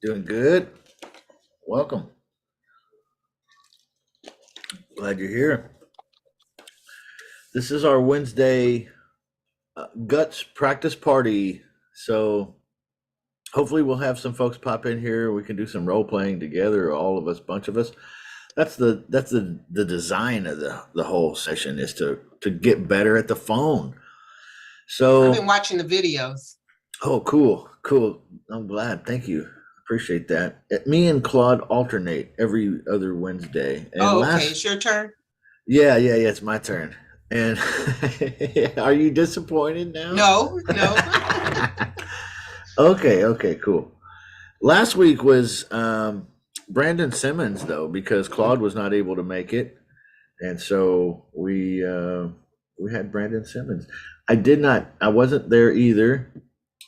Doing good. Welcome. Glad you're here. This is our Wednesday guts practice party. So hopefully we'll have some folks pop in here. We can do some role playing together, all of us, bunch of us. That's the design of the whole session is to get better at the phone. I've So been watching the videos. oh, cool. I'm glad. Thank you. Appreciate that. Me and Claude alternate every other Wednesday. And Oh, okay. It's your turn. yeah, it's my turn. And are you disappointed now? No. Okay, cool. Last week was Brandon Simmons though, because Claude was not able to make it, and so we had Brandon Simmons. I wasn't there either,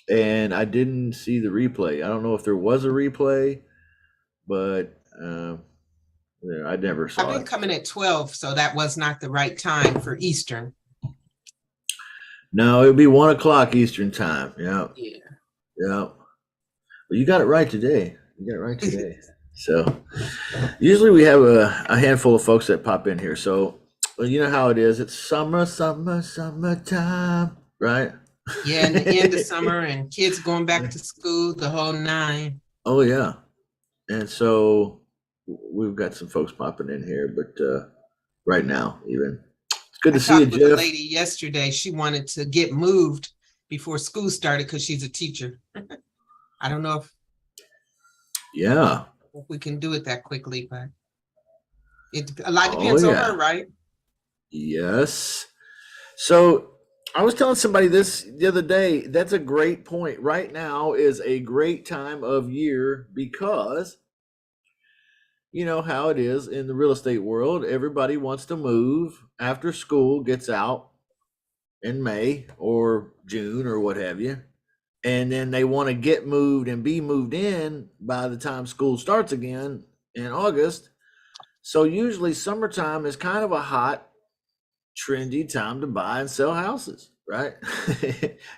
and I didn't see the replay. I don't know if there was a replay, but yeah, I never I've saw been it. coming at 12, so that was not the right time for Eastern. No, it would be 1 o'clock Eastern time. Yeah. Yeah. Well, you got it right today. So usually we have a handful of folks that pop in here. So well, you know how it is. It's summertime, right? Yeah, and the end of summer and kids going back to school, the whole nine. Oh yeah. And so we've got some folks popping in here, but right now even. It's good to see you, talked with a Jeff. lady yesterday. She wanted to get moved before school started because she's a teacher. I don't know Yeah. if we can do it that quickly, but a lot depends on her, right? Yes. So I was telling somebody this the other day. That's a great point. Right now is a great time of year because you know how it is in the real estate world. Everybody wants to move after school gets out in May or June or what have you. And then they want to get moved and be moved in by the time school starts again in August. So usually summertime is kind of a hot, trendy time to buy and sell houses, right?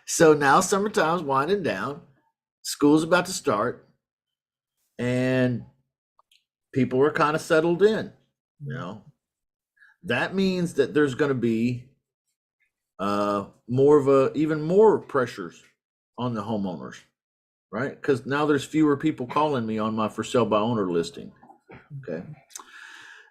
So now summertime's winding down, school's about to start, and people are kind of settled in. You know, that means that there's going to be even more pressures on the homeowners, right? Because now there's fewer people calling me on my for sale by owner listing. Okay.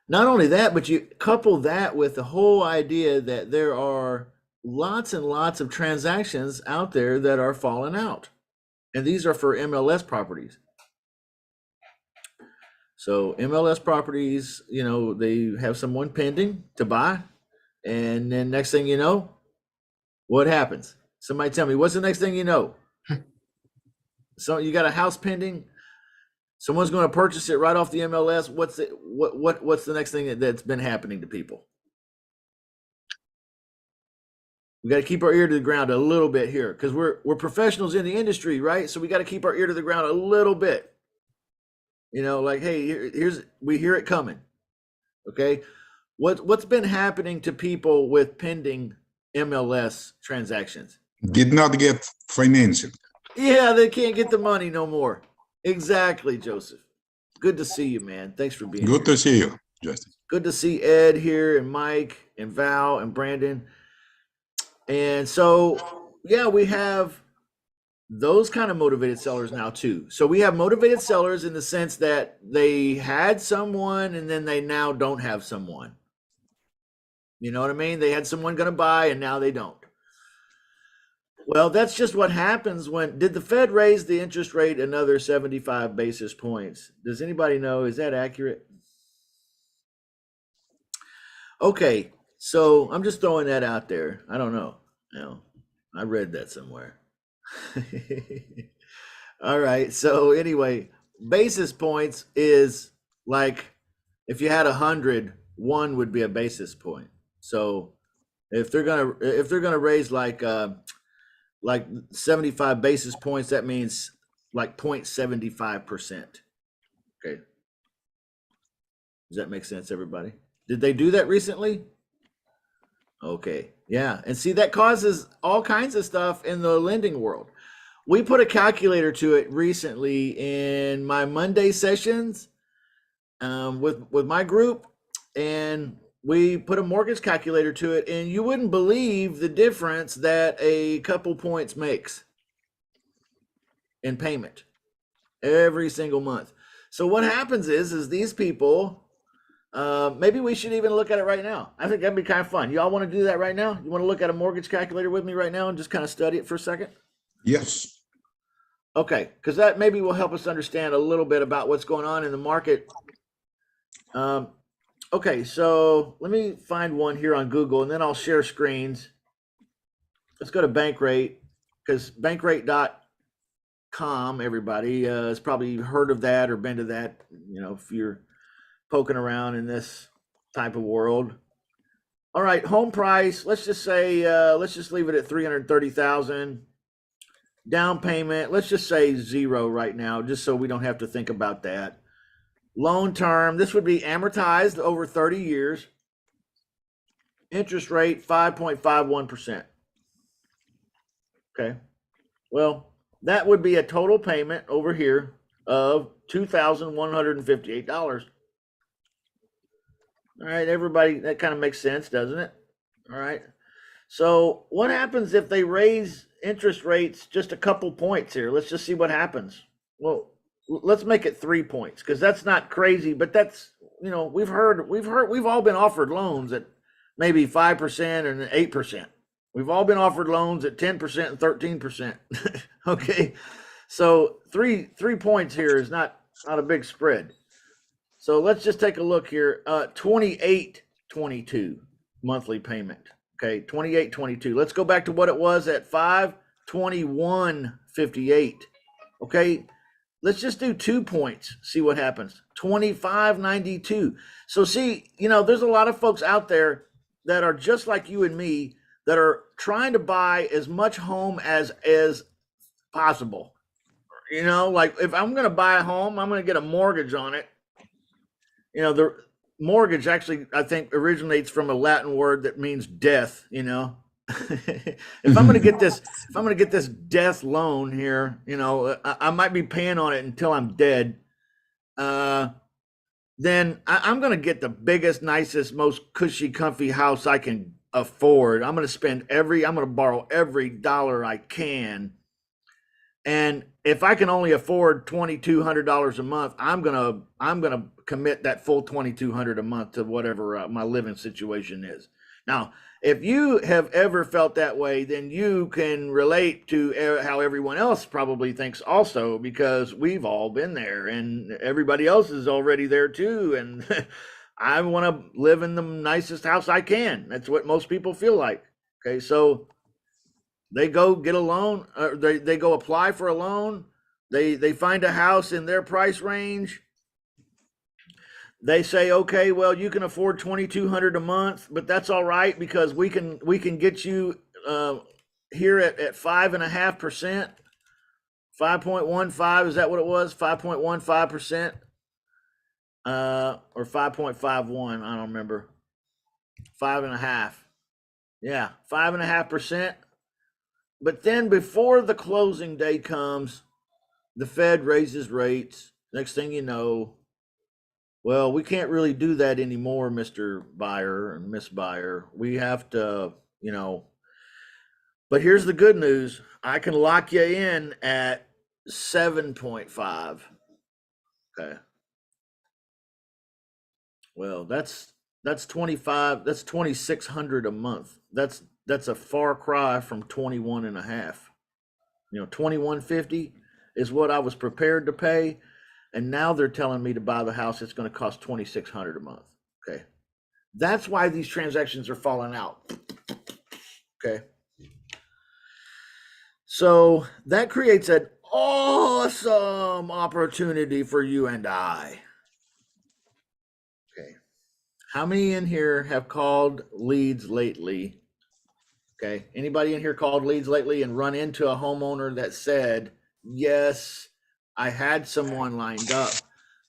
Not only that, but you couple that with the whole idea that there are lots and lots of transactions out there that are falling out. And these are for MLS properties. So MLS properties, you know, they have someone pending to buy. And then next thing you know, what happens? Somebody tell me, what's the next thing you know? So you got a house pending. Someone's going to purchase it right off the MLS. What's the next thing that's been happening to people? We got to keep our ear to the ground a little bit here because we're professionals in the industry, right? So we got to keep our ear to the ground a little bit. You know, like, hey, we hear it coming. Okay, what's been happening to people with pending MLS transactions? Did not get financing. Yeah, they can't get the money no more. Exactly, Joseph. Good to see you, man. Thanks for being Good here. to see you, Justin. Good to see Ed here and Mike and Val and Brandon. And so, yeah, we have those kind of motivated sellers now too. So we have motivated sellers in the sense that they had someone and then they now don't have someone. You know what I mean? They had someone going to buy and now they don't. Well, that's just what happens did the Fed raise the interest rate another 75 basis points? Does anybody know? Is that accurate? Okay, so I'm just throwing that out there. I don't know. I read that somewhere. All right. So anyway, basis points is like if you had 100, 1 would be a basis point. So if they're gonna raise like 75 basis points, that means like 0.75%. Okay. Does that make sense, everybody? Did they do that recently? Okay. Yeah. And see, that causes all kinds of stuff in the lending world. we put a calculator to it recently in my Monday sessions with my group, and we put a mortgage calculator to it, and you wouldn't believe the difference that a couple points makes in payment every single month. So what happens is these people, maybe we should even look at it right now. I think that'd be kind of fun. Y'all want to do that right now? You want to look at a mortgage calculator with me right now and just kind of study it for a second? Yes. Okay, because that maybe will help us understand a little bit about what's going on in the market. Okay, so let me find one here on Google, and then I'll share screens. Let's go to Bankrate, because bankrate.com, everybody has probably heard of that or been to that, if you're poking around in this type of world. All right, home price, let's just say, let's just leave it at 330,000. Down payment, let's just say 0 right now, just so we don't have to think about that. Loan term, this would be amortized over 30 years. Interest rate, 5.51%. Okay. Well, that would be a total payment over here of $2,158. All right, everybody, that kind of makes sense, doesn't it? All right. So what happens if they raise interest rates just a couple points here? Let's just see what happens. Well, let's make it 3 points, because that's not crazy, but that's, we've all been offered loans at maybe 5% and 8%. We've all been offered loans at 10% and 13%. Okay. So three points here is not a big spread. So let's just take a look here. 28.22 monthly payment. Okay, 28.22. Let's go back to what it was at 521.58. Okay, let's just do 2 points. See what happens. 25.92. So see, there's a lot of folks out there that are just like you and me that are trying to buy as much home as possible. Like if I'm going to buy a home, I'm going to get a mortgage on it. The mortgage actually, I think, originates from a Latin word that means death. If I'm going to get this death loan here, I might be paying on it until I'm dead. Then I'm going to get the biggest, nicest, most cushy, comfy house I can afford. I'm going to borrow every dollar I can. And if I can only afford $2,200 a month, I'm gonna commit that full $2,200 a month to whatever my living situation is. Now, if you have ever felt that way, then you can relate to how everyone else probably thinks also, because we've all been there, and everybody else is already there too. And I want to live in the nicest house I can. That's what most people feel like. Okay, so they go get a loan, or they go apply for a loan. They find a house in their price range. They say, okay, well, you can afford $2,200 a month, but that's all right, because we can get you here at 5.5%, 5.15. Is that what it was? 5.15%, or 5.51. I don't remember. 5.5. Yeah, 5.5%. But then before the closing day comes, the Fed raises rates. Next thing you know, well, we can't really do that anymore, Mr. Buyer and Miss Buyer. We have to, but here's the good news. I can lock you in at 7.5. Okay. Well, that's 2,600 a month. That's a far cry from 21 and a half. 2150 is what I was prepared to pay, and now they're telling me to buy the house. It's going to cost 2,600 a month. Okay, that's why these transactions are falling out. Okay, so that creates an awesome opportunity for you and I. Okay, how many in here have called leads lately? Okay, anybody in here called leads lately and run into a homeowner that said, yes, I had someone lined up,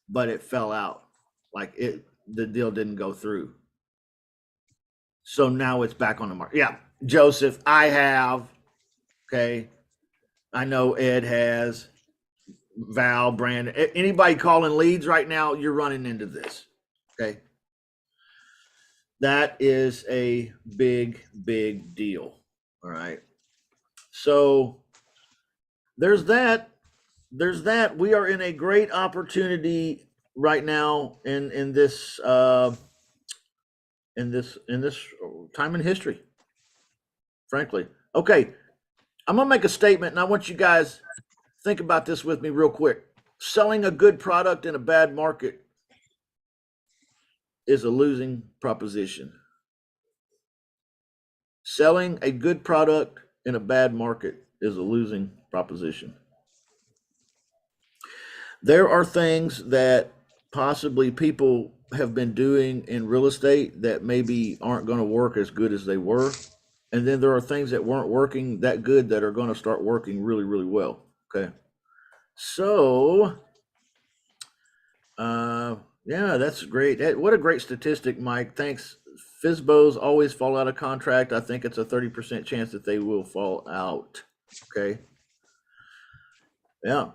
but it fell out. Like the deal didn't go through. So now it's back on the market. Yeah, Joseph, I have. Okay. I know Ed has, Val, Brandon, anybody calling leads right now, you're running into this. Okay. That is a big, big deal. All right. So there's that. There's that. We are in a great opportunity right now in this in this time in history. Frankly. Okay. I'm gonna make a statement and I want you guys think about this with me real quick. Selling a good product in a bad market is a losing proposition. Selling a good product in a bad market is a losing proposition. There are things that possibly people have been doing in real estate that maybe aren't going to work as good as they were. And then there are things that weren't working that good that are going to start working really, really well. Okay. So, yeah, that's great. What a great statistic, Mike. Thanks. FISBOs always fall out of contract. I think it's a 30% chance that they will fall out. Okay. Yeah.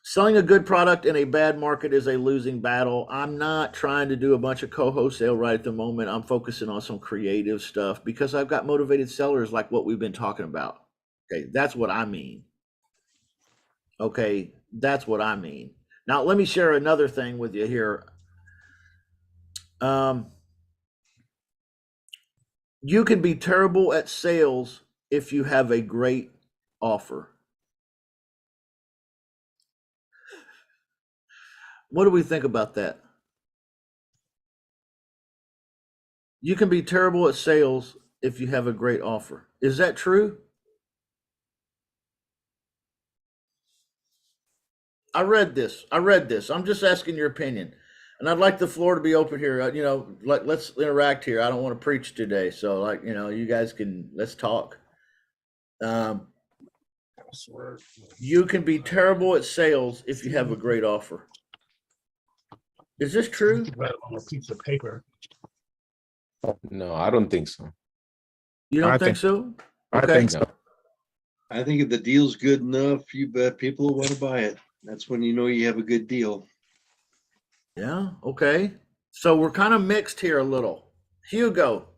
Selling a good product in a bad market is a losing battle. I'm not trying to do a bunch of co-wholesale right at the moment. I'm focusing on some creative stuff because I've got motivated sellers like what we've been talking about. Okay. That's what I mean. Okay. That's what I mean. Now, let me share another thing with you here. You can be terrible at sales if you have a great offer. What do we think about that? You can be terrible at sales if you have a great offer. Is that true? I read this. I'm just asking your opinion. And I'd like the floor to be open here. Let's interact here. I don't want to preach today. So you guys let's talk. You can be terrible at sales if you have a great offer. Is this true? On a piece of paper. No, I don't think so. You don't think so? I Okay. think so. I think if the deal's good enough, you bet people will want to buy it. That's when you know you have a good deal. Yeah. Okay. So we're kind of mixed here a little. Hugo,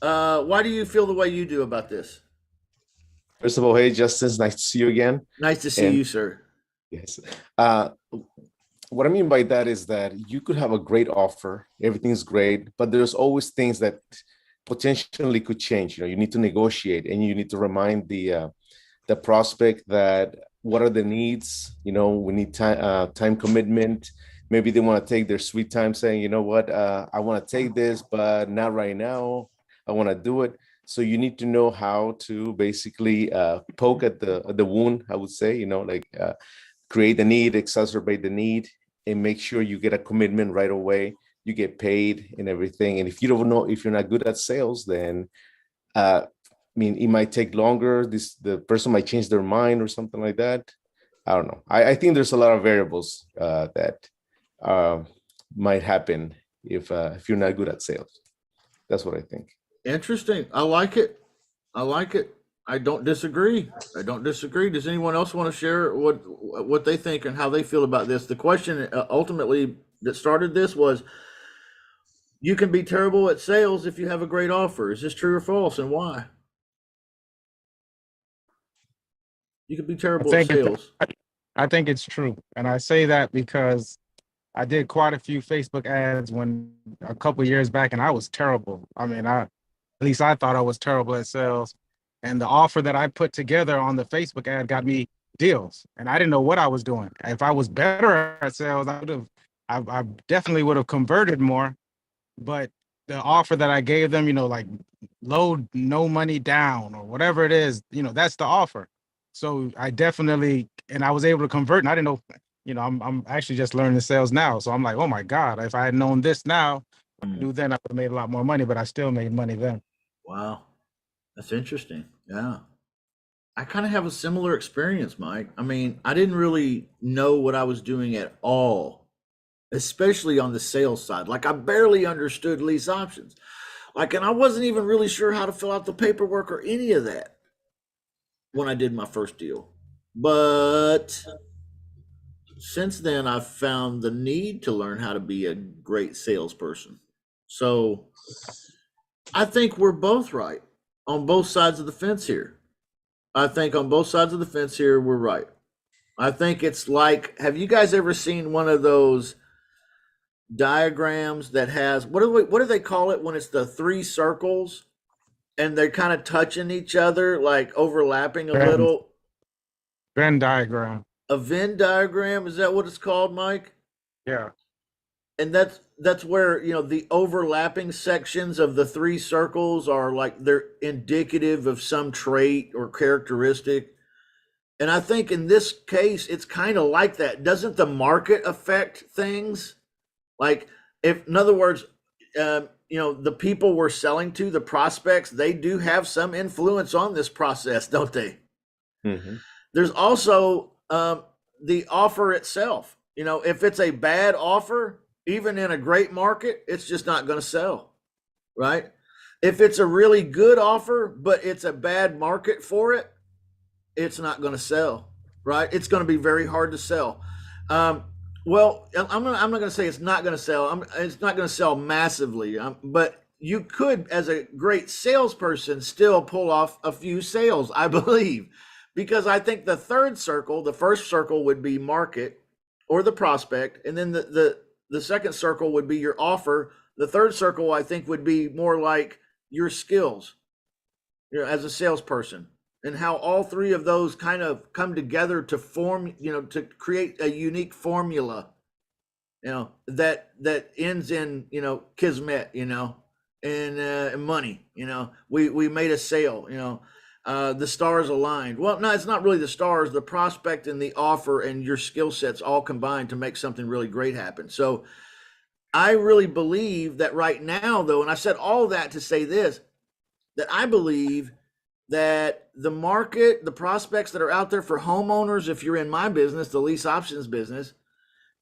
why do you feel the way you do about this? First of all, hey, Justin, it's nice to see you again. Nice to see you, sir. Yes. What I mean by that is that you could have a great offer, everything's great, but there's always things that potentially could change. You need to negotiate, and you need to remind the prospect that what are the needs. We need time commitment. Maybe they want to take their sweet time saying, you know what, I want to take this, but not right now. I want to do it. So you need to know how to basically poke at the wound, I would say, create the need, exacerbate the need, and make sure you get a commitment right away. You get paid and everything. And if you don't know, if you're not good at sales, then it might take longer. The person might change their mind or something like that. I don't know. I think there's a lot of variables that might happen if you're not good at sales. That's what I think. Interesting. I like it. I don't disagree. Does anyone else want to share what they think and how they feel about this? The question ultimately that started this was, you can be terrible at sales if you have a great offer. Is this true or false, and why? You can be terrible at sales. I think it's true. And I say that because I did quite a few Facebook ads a couple years back, and I was terrible. At least I thought I was terrible at sales. And the offer that I put together on the Facebook ad got me deals, and I didn't know what I was doing. If I was better at sales, I definitely would have converted more. But the offer that I gave them, like load no money down or whatever it is, that's the offer. So I was able to convert, and I didn't know, I'm actually just learning sales now. So I'm like, oh my God, if I had known this now, I knew then I would have made a lot more money, but I still made money then. Wow. That's interesting. Yeah. I kind of have a similar experience, Mike. I didn't really know what I was doing at all, especially on the sales side. Like, I barely understood lease options. And I wasn't even really sure how to fill out the paperwork or any of that. when I did my first deal. But since then, I've found the need to learn how to be a great salesperson. So I think we're both right on both sides of the fence here. I think on both sides of the fence here, we're right. I think it's like, have you guys ever seen one of those diagrams that has what do they call it when it's the three circles and they're kind of touching each other, like overlapping a Venn, little? Venn diagram. A Venn diagram, is that what it's called, Mike? Yeah. And that's where, you know, the overlapping sections of the three circles are like they're indicative of some trait or characteristic. And I think in this case, it's kind of like that. Doesn't the market affect things? Like, if, in other words, you know, the people we're selling to, the prospects, they do have some influence on this process, don't they? Mhm. There's also the offer itself. You know, if it's a bad offer, even in a great market, it's just not going to sell, right? If it's a really good offer, but it's a bad market for it, it's not going to sell, right? It's going to be very hard to sell. Well, I'm not going to say it's not going to sell. It's not going to sell massively, but you could, as a great salesperson, still pull off a few sales, I believe, because I think the third circle, the first circle would be market or the prospect, and then the second circle would be your offer. The third circle, I think, would be more like your skills, you know, as a salesperson, and how all three of those kind of come together to form, you know, to create a unique formula, you know, that ends in, you know, kismet, you know, and money. You know, we made a sale, you know, the stars aligned. Well, no, it's not really the stars. The prospect and the offer and your skill sets all combined to make something really great happen. So I really believe that right now, though, and I said all that to say this, that I believe that the market, the prospects that are out there for homeowners, if you're in my business, the lease options business,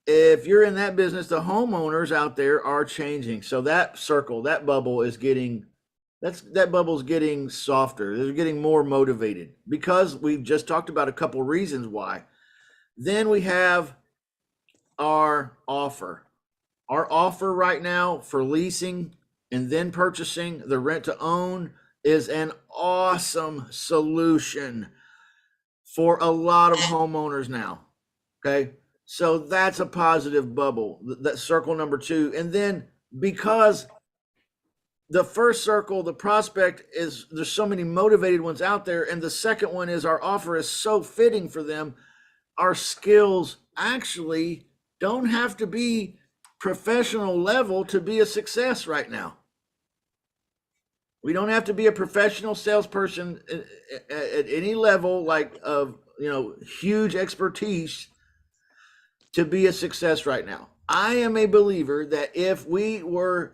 if you're in that business, the homeowners out there are changing. So that circle, that bubble is getting, that bubble's getting softer. They're getting more motivated because we've just talked about a couple reasons why. Then we have our offer. Our offer right now for leasing and then purchasing the rent to own is an awesome solution for a lot of homeowners now. Okay. So that's a positive bubble, that circle number two. And then because the first circle, the prospect is, there's so many motivated ones out there. And the second one is our offer is so fitting for them. Our skills actually don't have to be professional level to be a success right now. We don't have to be a professional salesperson at any level, like of, you know, huge expertise to be a success right now. I am a believer that if we were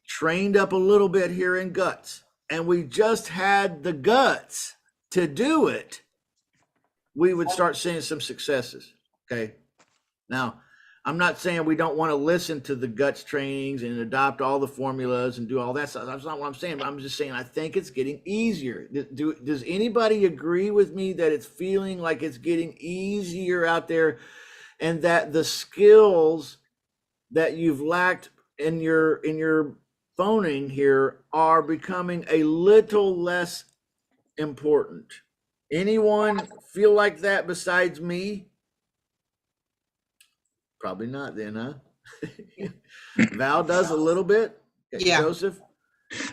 trained up a little bit here in guts and we just had the guts to do it, we would start seeing some successes. Okay. Now, I'm not saying we don't want to listen to the guts trainings and adopt all the formulas and do all that stuff. That's not what I'm saying. But I'm just saying I think it's getting easier. Does anybody agree with me that it's feeling like it's getting easier out there, and that the skills that you've lacked in your phoning here are becoming a little less important? Anyone feel like that besides me? Probably not then, huh? Val does a little bit. Yeah. Joseph?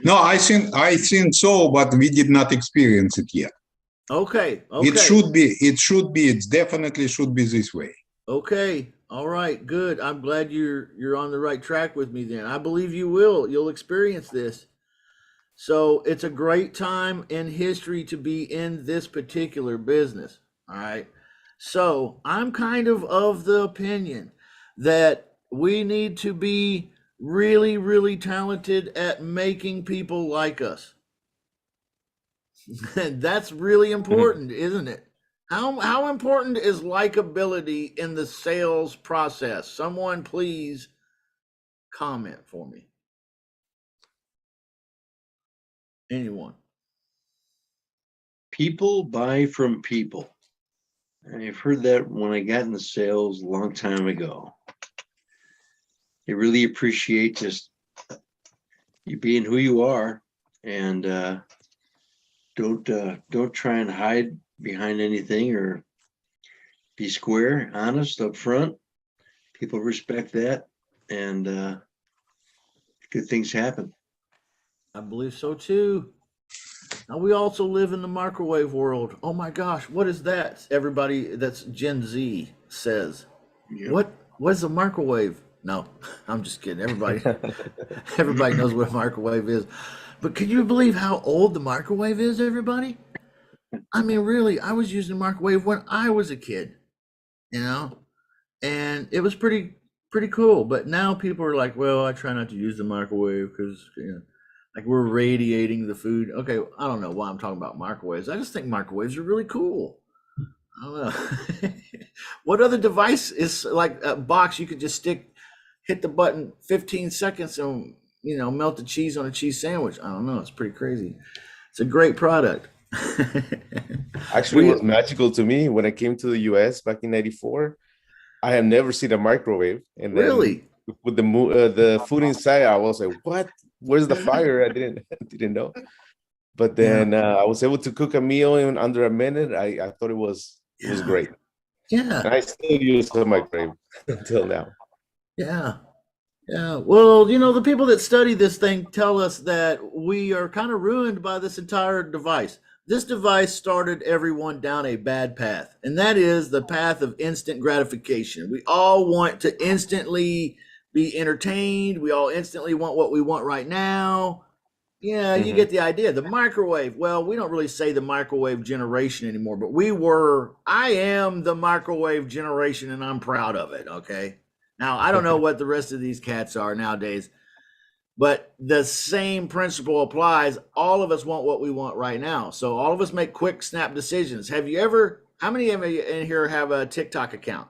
No, I think so, but we did not experience it yet. Okay. It should be, it definitely should be this way. Okay. All right. Good. I'm glad you're on the right track with me then. I believe you will. You'll experience this. So it's a great time in history to be in this particular business. All right. So I'm kind of the opinion that we need to be really, really talented at making people like us. That's really important, isn't it? How important is likability in the sales process? Someone please comment for me. Anyone? People buy from people. And I've heard that when I got into sales a long time ago. They really appreciate just you being who you are, and don't try and hide behind anything, or be square, honest up front. People respect that, and good things happen. I believe so too. Now we also live in the microwave world. Oh my gosh, what is that? Everybody that's Gen Z says. Yeah. What is a microwave? No, I'm just kidding. Everybody knows what a microwave is. But can you believe how old the microwave is, everybody? I mean, really, I was using a microwave when I was a kid, you know, and it was pretty cool. But now people are like, well, I try not to use the microwave because, like we're radiating the food. Okay, I don't know why I'm talking about microwaves. I just think microwaves are really cool. I don't know. What other device is like a box you could just hit the button 15 seconds and melt the cheese on a cheese sandwich? I don't know. It's pretty crazy. It's a great product. Actually, it was magical to me when I came to the US back in '94. I have never seen a microwave, and then Really? with the food inside, I was like, "What? Where's the fire?" I didn't know. But then I was able to cook a meal in under a minute. I thought it was great. Yeah. And I still use the microwave until now. Yeah. Yeah. Well, the people that study this thing tell us that we are kind of ruined by this entire device. This device started everyone down a bad path, and that is the path of instant gratification. We all want to instantly be entertained. We all instantly want what we want right now. Yeah, you get the idea. The microwave. Well, we don't really say the microwave generation anymore, but I am the microwave generation, and I'm proud of it. Okay. Now, I don't know what the rest of these cats are nowadays, but the same principle applies. All of us want what we want right now. So all of us make quick snap decisions. How many of you in here have a TikTok account?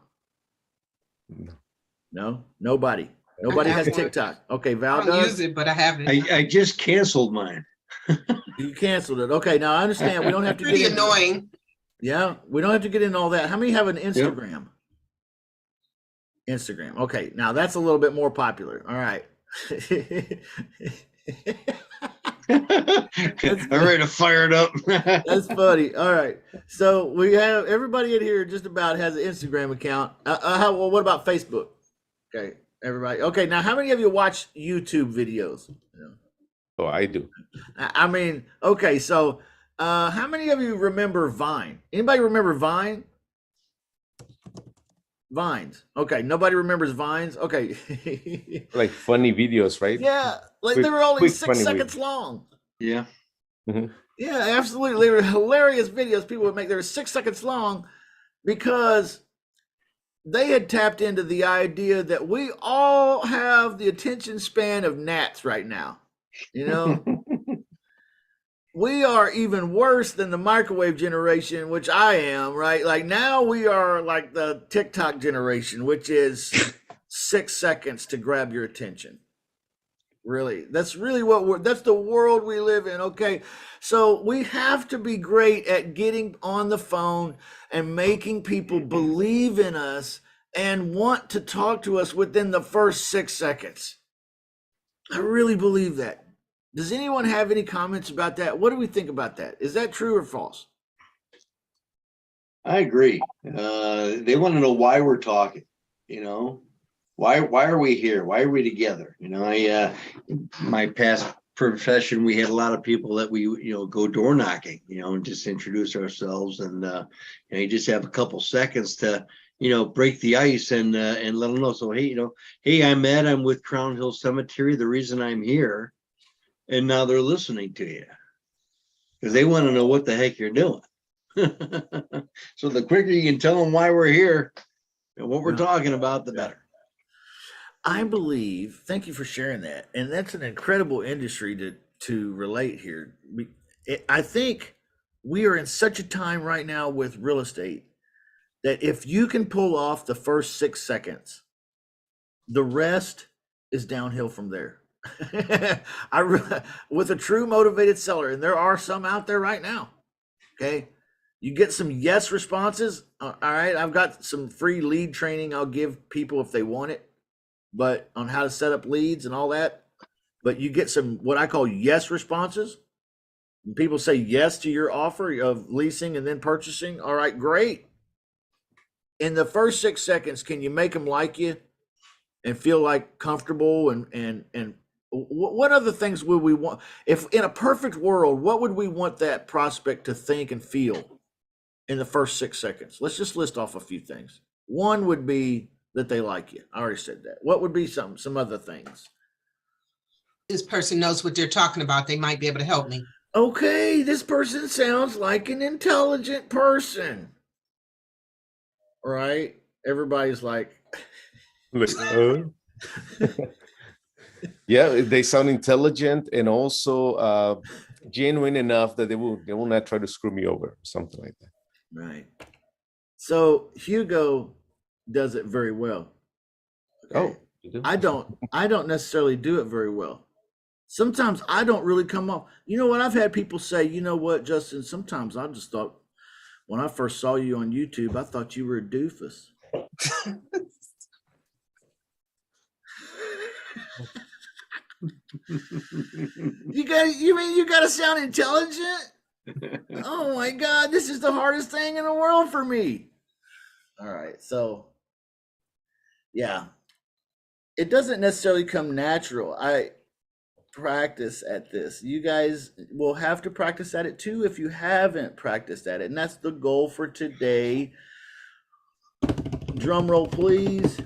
No, nobody. Nobody has have one. TikTok. Okay, Val I don't does. use it, but I have it. I just canceled mine. You canceled it. Okay, now I understand. We don't have to Pretty get into, annoying. yeah, we don't have to get into all that. How many have an Instagram? Instagram. Okay, now that's a little bit more popular. All right. I'm ready to fire it up. That's funny. All right. So we have everybody in here just about has an Instagram account. Well, what about Facebook? Okay, everybody. Okay, now how many of you watch YouTube videos? Oh, I do. I mean, okay, so how many of you remember Vine? Anybody remember Vine? Vines. Okay, nobody remembers Vines. Okay. Like funny videos, right? Yeah, like Quick- they were only quick 6 funny seconds videos. long. Yeah. Yeah, absolutely. They were hilarious videos. People would make. They were 6 seconds long because they had tapped into the idea that we all have the attention span of gnats right now. We are even worse than the microwave generation, which I am, right? Like now we are like the TikTok generation, which is 6 seconds to grab your attention. Really, that's really that's the world we live in. Okay. So we have to be great at getting on the phone and making people believe in us and want to talk to us within the first 6 seconds. I really believe that. Does anyone have any comments about that? What do we think about that? Is that true or false? I agree. They want to know why we're talking, why are we here? Why are we together? My past profession, we had a lot of people that we, go door knocking, and just introduce ourselves, and you just have a couple seconds to, break the ice and let them know. So, hey, I'm Ed. I'm with Crown Hill Cemetery. The reason I'm here, and now they're listening to you because they want to know what the heck you're doing. So the quicker you can tell them why we're here and what we're talking about, the better. I believe, thank you for sharing that. And that's an incredible industry to relate here. I think we are in such a time right now with real estate that if you can pull off the first 6 seconds, the rest is downhill from there. With a true motivated seller, and there are some out there right now. Okay. You get some yes responses. All right. I've got some free lead training I'll give people if they want it, but on how to set up leads and all that. But you get some what I call yes responses. When people say yes to your offer of leasing and then purchasing. All right, great. In the first 6 seconds, can you make them like you and feel like comfortable and what other things would we want if in a perfect world, what would we want that prospect to think and feel in the first 6 seconds? Let's just list off a few things. One would be that they like you. I already said that. What would be some other things? This person knows what they're talking about. They might be able to help me. Okay, this person sounds like an intelligent person. Right? Everybody's like, Like, yeah, they sound intelligent and also genuine enough that they will not try to screw me over or something like that. right. So Hugo does it very well. Okay? Oh, you do? I don't necessarily do it very well. Sometimes I don't really come off. You know what? I've had people say, you know what, Justin, sometimes I just thought when I first saw you on YouTube, I thought you were a doofus. You mean you gotta sound intelligent? Oh my God, this is the hardest thing in the world for me. All right, so yeah, it doesn't necessarily come natural. I practice at this. You guys will have to practice at it too if you haven't practiced at it, and that's the goal for today. Drum roll, please.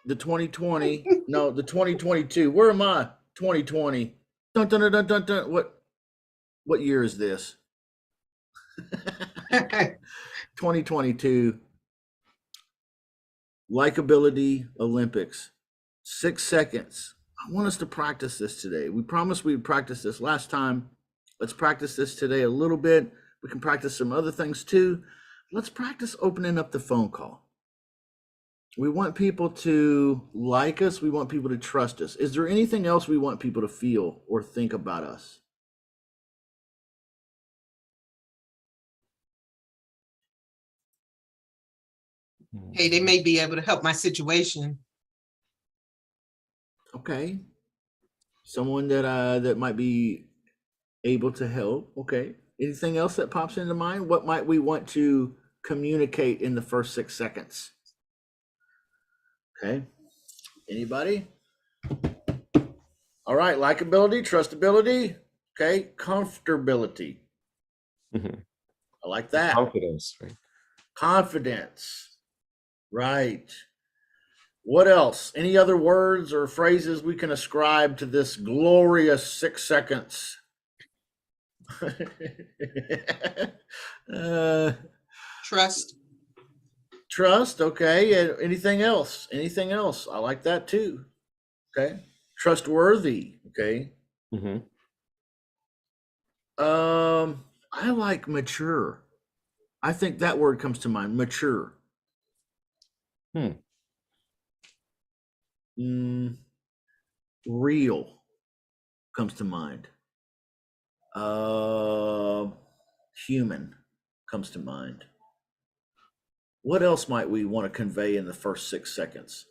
The 2020, no, the 2022. Where am I? 2020. Dun, dun, dun, dun, dun, dun. What year is this? 2022 Likeability Olympics. 6 seconds. I want us to practice this today. We promised we would practice this last time. Let's practice this today a little bit. We can practice some other things too. Let's practice opening up the phone call. We want people to like us. We want people to trust us. Is there anything else we want people to feel or think about us? Hey, they may be able to help my situation. Okay. Someone that might be able to help. Okay. Anything else that pops into mind? What might we want to communicate in the first 6 seconds? Okay. Anybody? All right. Likability, trustability. Okay. Comfortability. Mm-hmm. I like that. Confidence, right? Confidence. Right. What else? Any other words or phrases we can ascribe to this glorious 6 seconds? Trust. Trust. Okay. Anything else? Anything else? I like that too. Okay. Trustworthy. Okay. Mm-hmm. I like mature. I think that word comes to mind. Mature. Real comes to mind. Human comes to mind. What else might we want to convey in the first 6 seconds?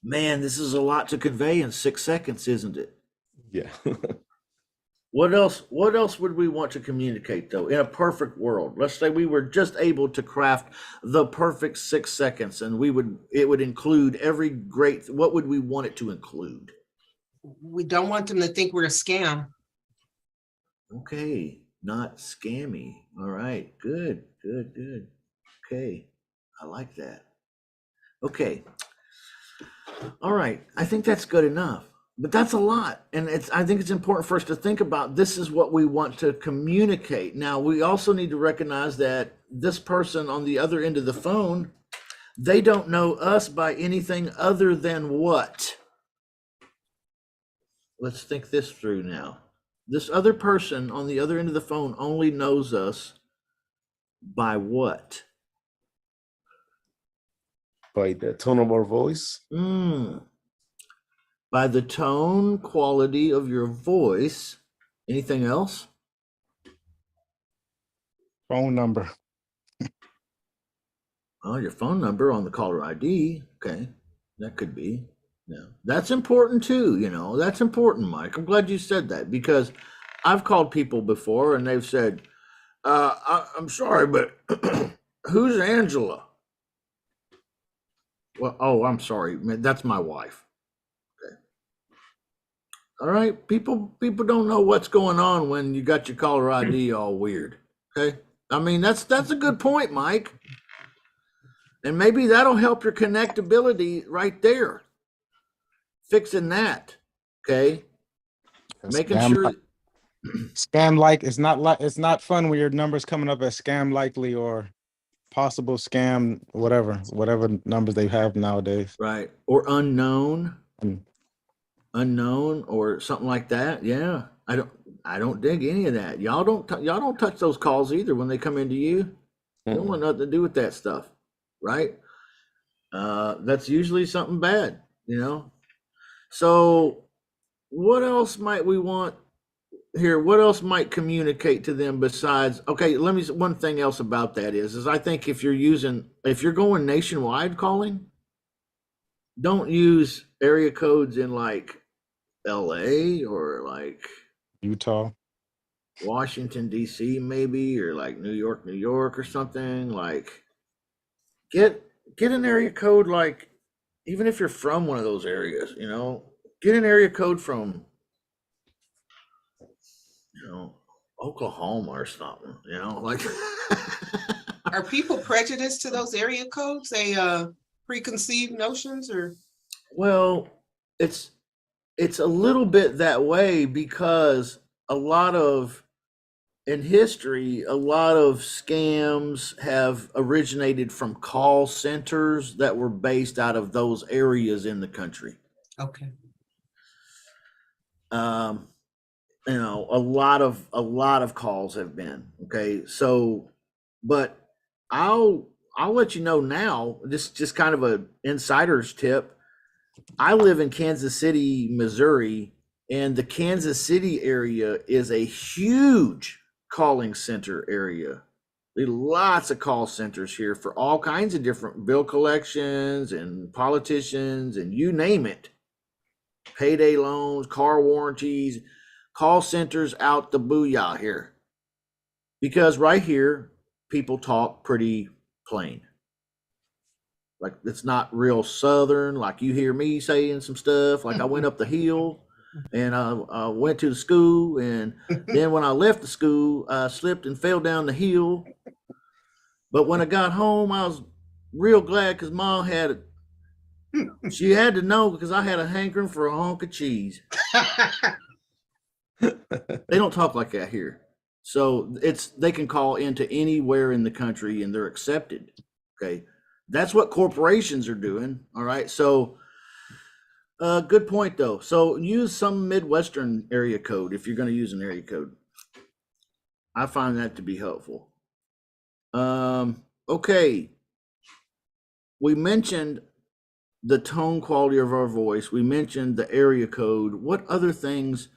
Man, this is a lot to convey in 6 seconds, isn't it? Yeah. What else would we want to communicate though in a perfect world? Let's say we were just able to craft the perfect 6 seconds and it would include every great, what would we want it to include? We don't want them to think we're a scam. Okay, not scammy. All right, good. Okay, I like that. Okay. All right, I think that's good enough. But that's a lot. And I think it's important for us to think about this is what we want to communicate. Now, we also need to recognize that this person on the other end of the phone, they don't know us by anything other than what? Let's think this through now. This other person on the other end of the phone only knows us by what? By the tone of our voice. By the tone quality of your voice. Anything else? Phone number. Oh, your phone number on the caller ID. Okay, that could be. Yeah, that's important too. That's important, Mike. I'm glad you said that because I've called people before and they've said, I'm sorry, but who's Angela? Well, oh, I'm sorry, man, that's my wife. Okay. All right, people don't know what's going on when you got your caller ID all weird. Okay, I mean that's a good point, Mike. And maybe that'll help your connectability right there. Fixing that. Okay. Making sure. Scam like it's not fun when your number's coming up as scam likely or possible scam, whatever numbers they have nowadays. Right. Or unknown. Mm. Unknown or something like that. Yeah. I don't dig any of that. Y'all don't touch those calls either when they come into you. You don't want nothing to do with that stuff. Right. That's usually something bad, So what else might we want here? What else might communicate to them besides, okay, one thing else about that is I think if you're going nationwide calling, don't use area codes in like LA or like Utah. Washington, DC, maybe, or like New York or something. Like get an area code, like even if you're from one of those areas, get an area code from Oklahoma or something, like. Are people prejudiced to those area codes? They preconceived notions or? Well, it's a little bit that way because in history, a lot of scams have originated from call centers that were based out of those areas in the country. Okay. A lot of calls have been, okay. So, but I'll let you know now, this just kind of a insider's tip. I live in Kansas City, Missouri, and the Kansas City area is a huge calling center area. There are lots of call centers here for all kinds of different bill collections and politicians and you name it. Payday loans, car warranties, call centers out the booyah here. Because right here, people talk pretty plain. Like it's not real Southern, like you hear me saying some stuff. Like I went up the hill and I went to the school, and then when I left the school, I slipped and fell down the hill. But when I got home, I was real glad because Mom she had to know because I had a hankering for a hunk of cheese. They don't talk like that here. So they can call into anywhere in the country and they're accepted. Okay. That's what corporations are doing. All right. So good point though. So use some Midwestern area code if you're going to use an area code. I find that to be helpful. Okay. We mentioned the tone quality of our voice. We mentioned the area code. What other things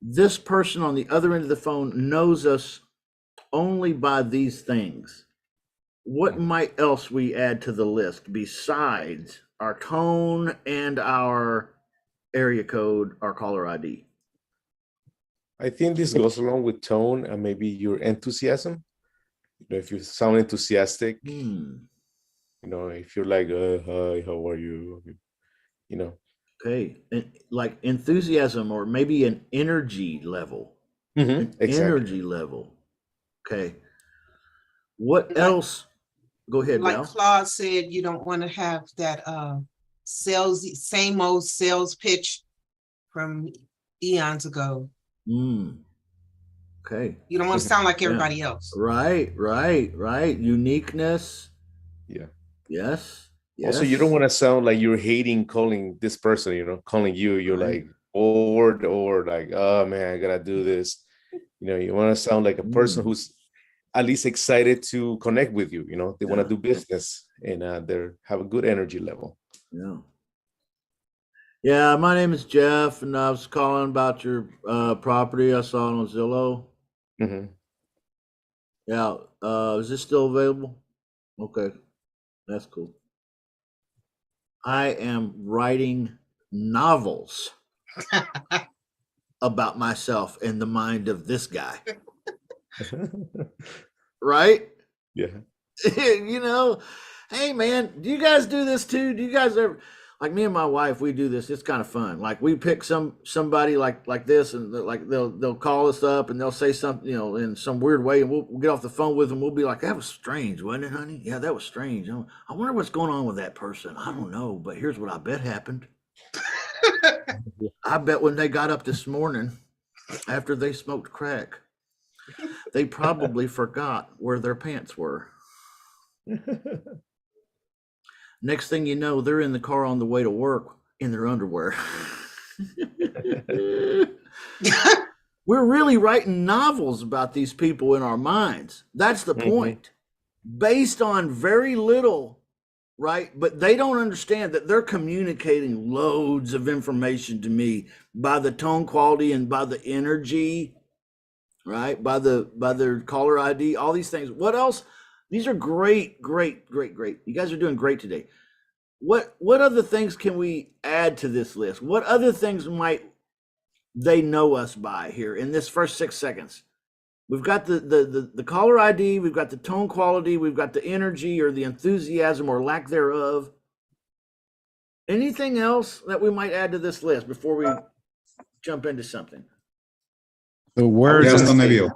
this person on the other end of the phone knows us only by these things? What might else we add to the list besides our tone and our area code, our caller ID? I think this goes along with tone and maybe your enthusiasm. If you sound enthusiastic, if you're like, hi, how are you? Okay, and like enthusiasm or maybe an energy level. Exactly. Energy level. Okay. What else? Go ahead, like Val. Claude said, you don't want to have that same old sales pitch from eons ago. Okay. You don't want to sound like everybody else. Right. Uniqueness. Yeah. Yes. Also, you don't want to sound like you're hating calling this person, calling you. You're like bored or like, oh man, I gotta do this. You want to sound like a person who's at least excited to connect with you. They want to do business and they have a good energy level. Yeah, my name is Jeff, and I was calling about your property. I saw it on Zillow. Yeah. Is this still available? Okay, that's cool. I am writing novels about myself in the mind of this guy, right? Yeah. You know, hey man, do you guys do this too? Do you guys ever, like me and my wife, we do this. It's kind of fun. Like we pick somebody like this, and like they'll call us up and they'll say something, you know, in some weird way, and we'll get off the phone with them. We'll be like, "That was strange, wasn't it, honey? Yeah, that was strange. I wonder what's going on with that person. I don't know, but here's what I bet happened. I bet when they got up this morning after they smoked crack, they probably forgot where their pants were. Next thing you know, they're in the car on the way to work in their underwear." We're really writing novels about these people in our minds. That's the point. Based on very little, right? But they don't understand that they're communicating loads of information to me by the tone quality and by the energy, right? By their caller ID, all these things. What else? These are great. You guys are doing great today. What other things can we add to this list? What other things might they know us by here in this first 6 seconds? We've got the caller ID, we've got the tone quality, we've got the energy or the enthusiasm or lack thereof. Anything else that we might add to this list before we jump into something? The words. Just and on the the view.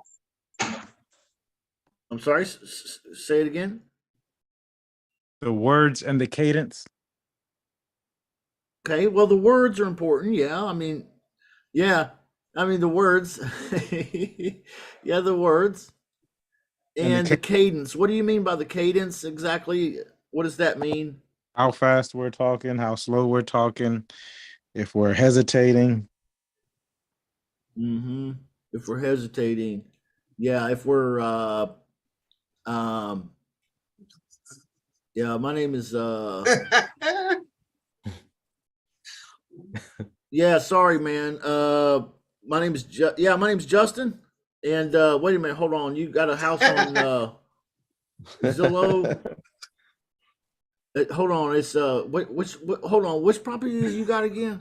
I'm sorry, say it again. The words and the cadence. Okay, well, the words are important. Yeah, I mean, the words. Yeah, the words. And the cadence. What do you mean by the cadence exactly? What does that mean? How fast we're talking, how slow we're talking, if we're hesitating. Mm-hmm. If we're hesitating. Yeah, if we're yeah, my name is yeah, sorry, man. My name is my name's Justin. And wait a minute, hold on. You got a house on Zillow? Hold on, it's hold on, which property you got again?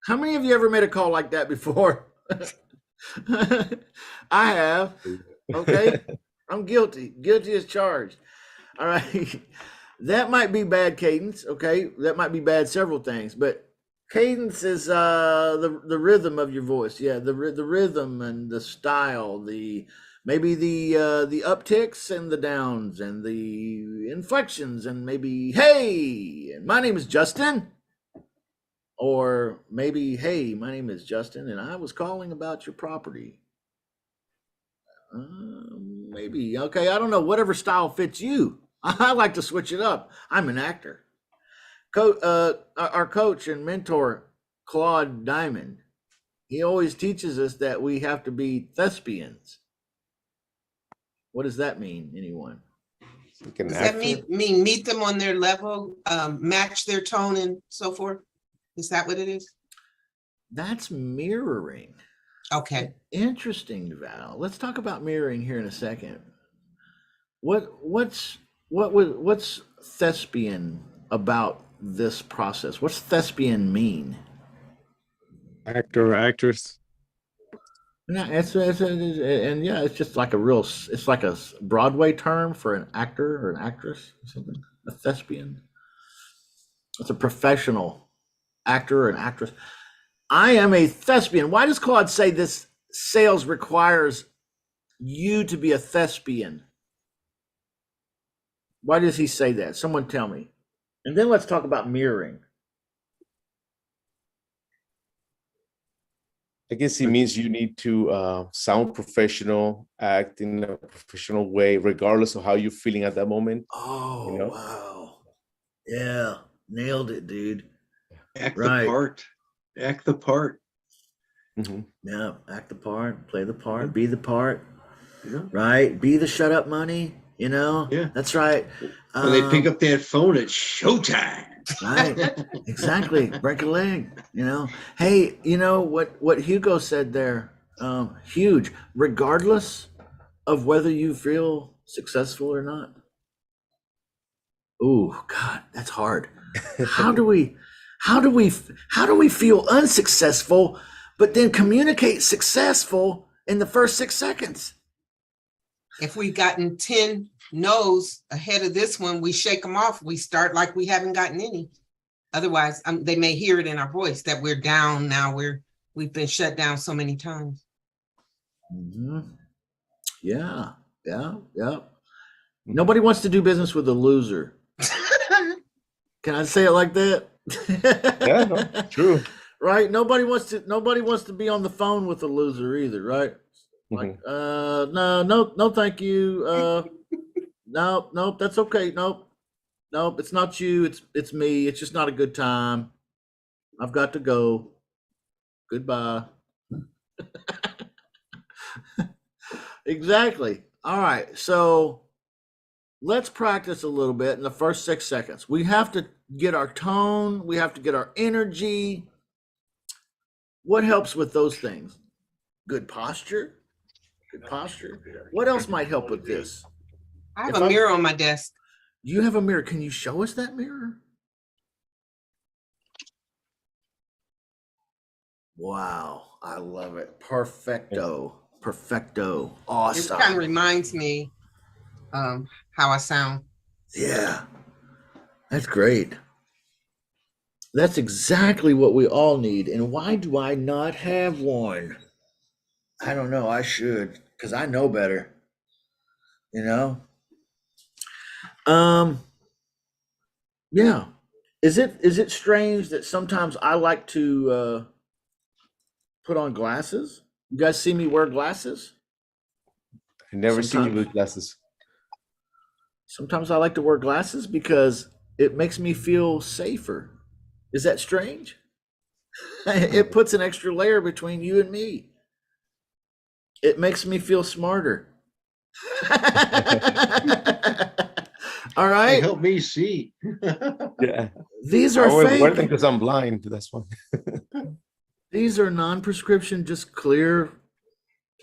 How many of you ever made a call like that before? I have. Okay, I'm guilty as charged. All right. That might be bad cadence. Okay, that might be bad several things, but cadence is the rhythm of your voice. Yeah, the rhythm and the style, maybe the upticks and the downs and the inflections, and maybe, hey, my name is Justin, or maybe, hey, my name is Justin and I was calling about your property. Maybe, okay, I don't know, whatever style fits you. I like to switch it up. I'm an actor. Our coach and mentor, Claude Diamond, he always teaches us that we have to be thespians. What does that mean, anyone? Does that mean meet them on their level, match their tone and so forth? Is that what it is? That's mirroring. Okay. Interesting, Val. Let's talk about mirroring here in a second. What's thespian about this process? What's thespian mean? Actor or actress. Yeah, and yeah, it's just like it's like a Broadway term for an actor or an actress or something. A thespian. It's a professional actor or an actress. I am a thespian. Why does Claude say this sales requires you to be a thespian? Why does he say that? Someone tell me. And then let's talk about mirroring. I guess it means you need to sound professional, act in a professional way, regardless of how you're feeling at that moment. Oh, You know? wow. Yeah, nailed it, dude. Act Right. the part. Act the part. Mhm. Yeah, act the part, play the part, be the part, Yeah. right? Be the shut up money, you know? Yeah. That's right. When they pick up that phone, it's showtime. Right, exactly. Break a leg, you know. Hey, you know what Hugo said there? Huge. Regardless of whether you feel successful or not? Oh God, that's hard. How do we feel unsuccessful, but then communicate successful in the first 6 seconds? If we've gotten 10 no's ahead of this one, we shake them off. We start like we haven't gotten any. Otherwise, they may hear it in our voice that we're down now. We've been shut down so many times. Mm-hmm. Yeah. Nobody wants to do business with a loser. Can I say it like that? Yeah, no, true. Right? Nobody wants to be on the phone with a loser either, right? Like, no, thank you. Nope, that's okay. Nope, it's not you. It's me. It's just not a good time. I've got to go. Goodbye. Exactly. All right. So let's practice a little bit in the first 6 seconds. We have to get our tone. We have to get our energy. What helps with those things? Good posture. Good posture. What else might help with this? I have a mirror on my desk. You have a mirror. Can you show us that mirror? Wow. I love it. Perfecto. Awesome. It kind of reminds me how I sound. Yeah. That's great. That's exactly what we all need. And why do I not have one? I don't know. I should, because I know better. You know? Yeah. Is it strange that sometimes I like to put on glasses? You guys see me wear glasses? I never seen you Sometimes. with glasses. Sometimes I like to wear glasses because it makes me feel safer. Is that strange? It puts an extra layer between you and me. It makes me feel smarter. All They right. help me see. Yeah. These I are always wear them fake. because I'm blind. That's why. These are non-prescription, just clear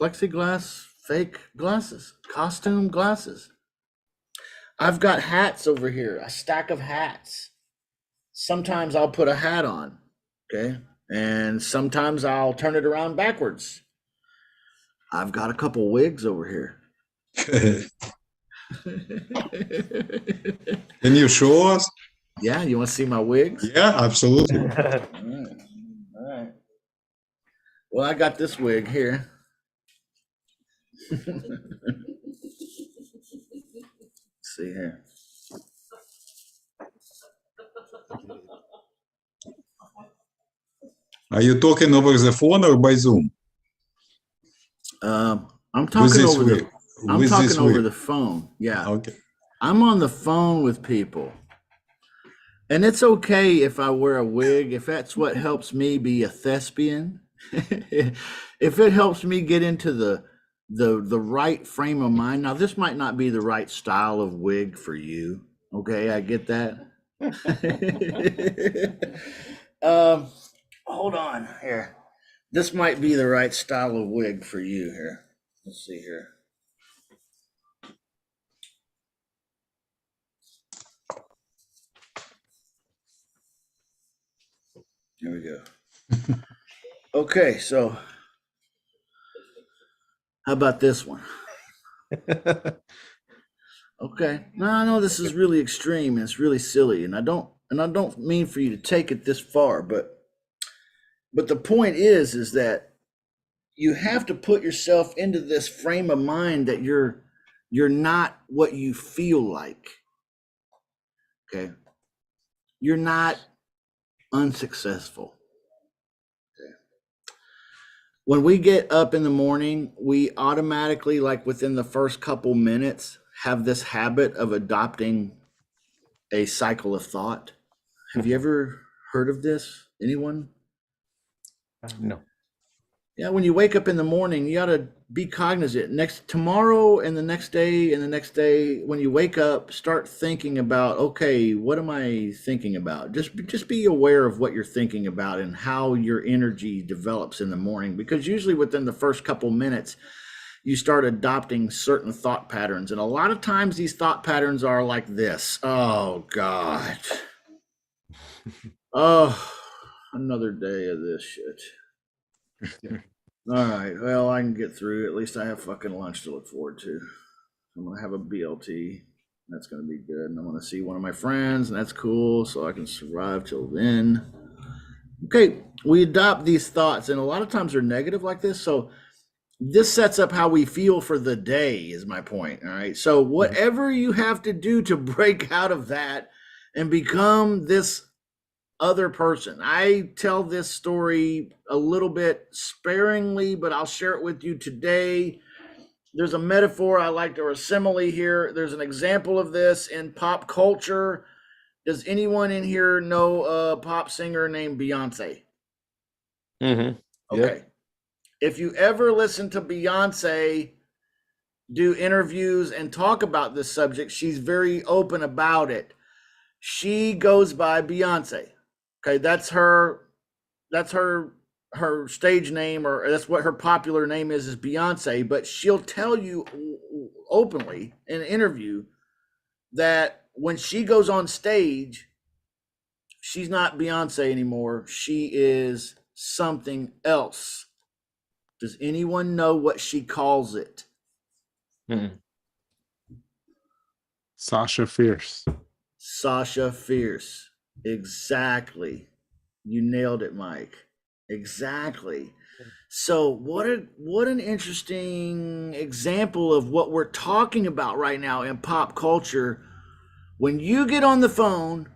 plexiglass fake glasses, costume glasses. I've got hats over here, a stack of hats. Sometimes I'll put a hat on, okay? And sometimes I'll turn it around backwards. I've got a couple wigs over here. Can you show us? Yeah, you want to see my wigs? Yeah, absolutely. All right. All right. Well, I got this wig here. See here. Are you talking over the phone or by Zoom? I'm With talking this over wig. I'm With this talking over wig. the phone. Yeah. Okay. I'm on the phone with people. And it's okay if I wear a wig, if that's what helps me be a thespian. If it helps me get into the right frame of mind. Now, this might not be the right style of wig for you. Okay, I get that. Hold on here. This might be the right style of wig for you here. Let's see here. Here we go. Okay, so how about this one? Okay. No, I know this is really extreme and it's really silly, and I don't mean for you to take it this far, but the point is that you have to put yourself into this frame of mind that you're not what you feel like. Okay. You're not unsuccessful. Okay. When we get up in the morning, we automatically, like within the first couple minutes, have this habit of adopting a cycle of thought. Have you ever heard of this? Anyone? No. Yeah, when you wake up in the morning, you got to be cognizant. Tomorrow and the next day and the next day, when you wake up, start thinking about, okay, what am I thinking about? Just be aware of what you're thinking about and how your energy develops in the morning, because usually within the first couple minutes, you start adopting certain thought patterns. And a lot of times these thought patterns are like this. Oh, God. Oh, another day of this shit. All right. Well, I can get through. At least I have fucking lunch to look forward to. I'm going to have a BLT. That's going to be good. And I'm going to see one of my friends, and that's cool. So I can survive till then. Okay. We adopt these thoughts, and a lot of times they're negative like this. So this sets up how we feel for the day, is my point. All right. So whatever you have to do to break out of that and become this other person. I tell this story a little bit sparingly, but I'll share it with you today. There's a metaphor I like, or a simile here. There's an example of this in pop culture. Does anyone in here know a pop singer named Beyonce? Mm-hmm. Okay. If you ever listen to Beyonce do interviews and talk about this subject, she's very open about it. She goes by Beyonce. Okay, that's her stage name, or that's what her popular name is Beyonce, but she'll tell you openly in an interview that when she goes on stage, she's not Beyonce anymore. She is something else. Does anyone know what she calls it? Mm-hmm. Sasha Fierce. Sasha Fierce. Exactly. You nailed it, Mike. Exactly. So what an interesting example of what we're talking about right now in pop culture. When you get on the phone,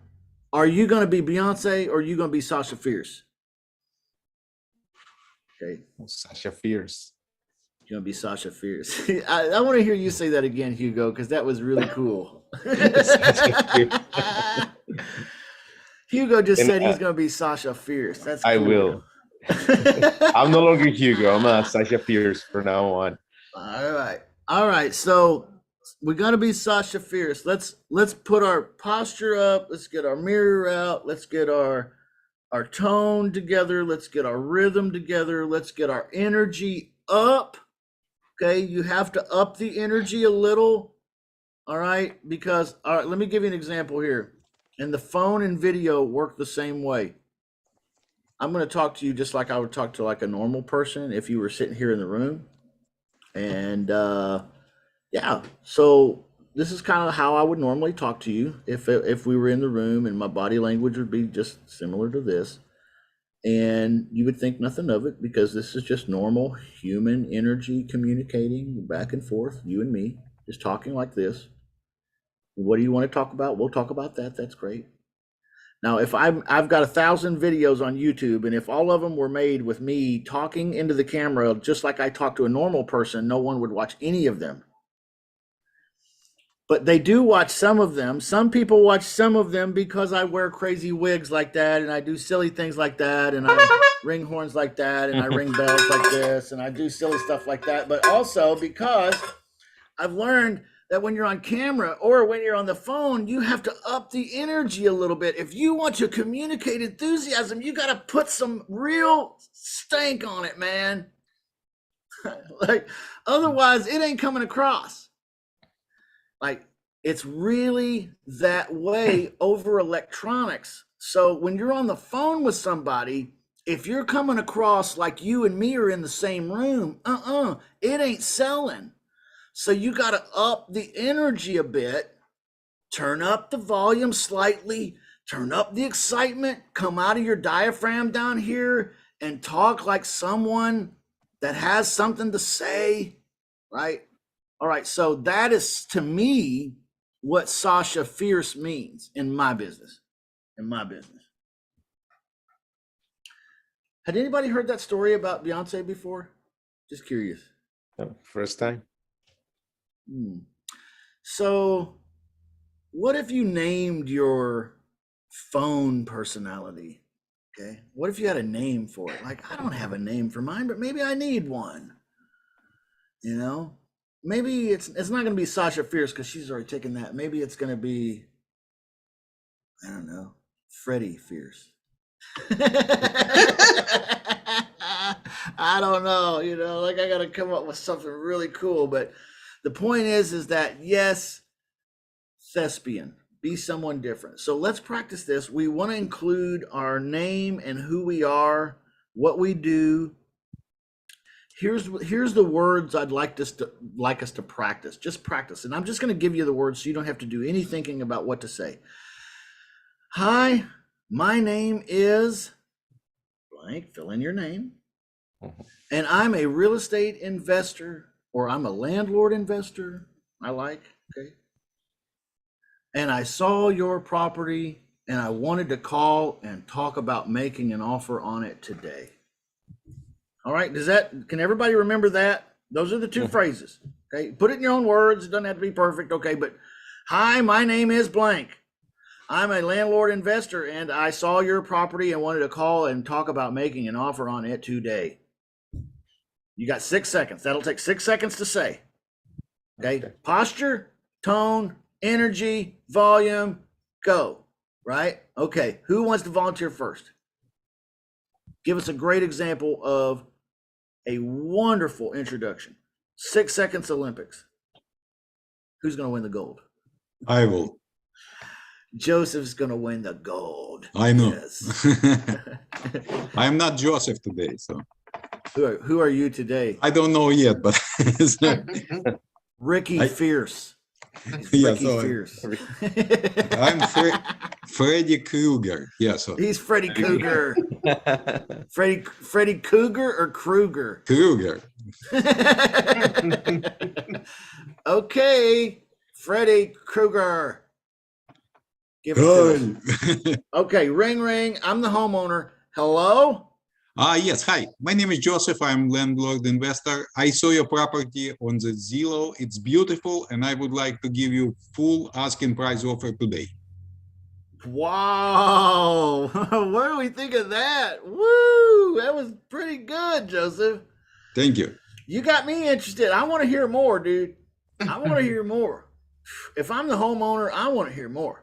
are you going to be Beyonce or are you going to be Sasha Fierce? Okay. Sasha Fierce. You're going to be Sasha Fierce. I want to hear you say that again, Hugo, because that was really cool. Hugo just said he's going to be Sasha Fierce. That's cool. I will. I'm no longer Hugo. I'm Sasha Fierce from now on. All right. So we're going to be Sasha Fierce. Let's put our posture up. Let's get our mirror out. Let's get our tone together. Let's get our rhythm together. Let's get our energy up. Okay. You have to up the energy a little. All right. Because, all right, let me give you an example here. And the phone and video work the same way. I'm going to talk to you just like I would talk to like a normal person if you were sitting here in the room. And yeah, so this is kind of how I would normally talk to you if we were in the room, and my body language would be just similar to this. And you would think nothing of it because this is just normal human energy communicating back and forth, you and me, just talking like this. What do you want to talk about? We'll talk about that. That's great. Now, if I've got 1,000 videos on YouTube, and if all of them were made with me talking into the camera, just like I talk to a normal person, no one would watch any of them. But they do watch some of them. Some people watch some of them because I wear crazy wigs like that, and I do silly things like that, and I ring horns like that, and I ring bells like this, and I do silly stuff like that. But also because I've learned that when you're on camera or when you're on the phone, you have to up the energy a little bit. If you want to communicate enthusiasm, you got to put some real stank on it, man. Like, otherwise it ain't coming across. Like, it's really that way over electronics. So when you're on the phone with somebody, if you're coming across like you and me are in the same room, it ain't selling. So you got to up the energy a bit, turn up the volume slightly, turn up the excitement, come out of your diaphragm down here and talk like someone that has something to say, right? All right, so that is, to me, what Sasha Fierce means in my business. Had anybody heard that story about Beyonce before? Just curious. First time. So what if you named your phone personality? Okay. What if you had a name for it? Like, I don't have a name for mine, but maybe I need one. You know, maybe it's not going to be Sasha Fierce because she's already taken that. Maybe it's going to be, I don't know, Freddie Fierce. I don't know, like I got to come up with something really cool. But the point is that yes, thespian, be someone different. So let's practice this. We want to include our name and who we are, what we do. Here's the words I'd like us to practice. Just practice, and I'm just going to give you the words so you don't have to do any thinking about what to say. Hi, my name is blank. Fill in your name, and I'm a real estate investor, or I'm a landlord investor. I like, okay. And I saw your property, and I wanted to call and talk about making an offer on it today. All right, can everybody remember that? Those are the two phrases, okay? Put it in your own words. It doesn't have to be perfect, okay? But hi, my name is blank. I'm a landlord investor, and I saw your property and wanted to call and talk about making an offer on it today. You got 6 seconds. That'll take 6 seconds to say, okay? Posture, tone, energy, volume, go, right? Okay, who wants to volunteer first? Give us a great example of a wonderful introduction. 6 seconds Olympics. Who's going to win the gold? I will. Joseph's going to win the gold. I know. Yes. I'm not Joseph today, so Who are you today? I don't know yet, but Ricky Fierce. yeah, Ricky so Fierce. I'm Freddy Krueger. Yeah, so He's Freddy Cougar. Freddy Cougar or Krueger? Krueger. Okay, Freddy Krueger. Give it to us. Hi. Okay, ring ring. I'm the homeowner. Hello? Yes, hi. My name is Joseph. I'm landlord investor. I saw your property on the Zillow. It's beautiful, and I would like to give you full asking price offer today. Wow. What do we think of that? Woo! That was pretty good, Joseph. Thank you. You got me interested. I want to hear more, dude. I want to hear more. If I'm the homeowner, I want to hear more.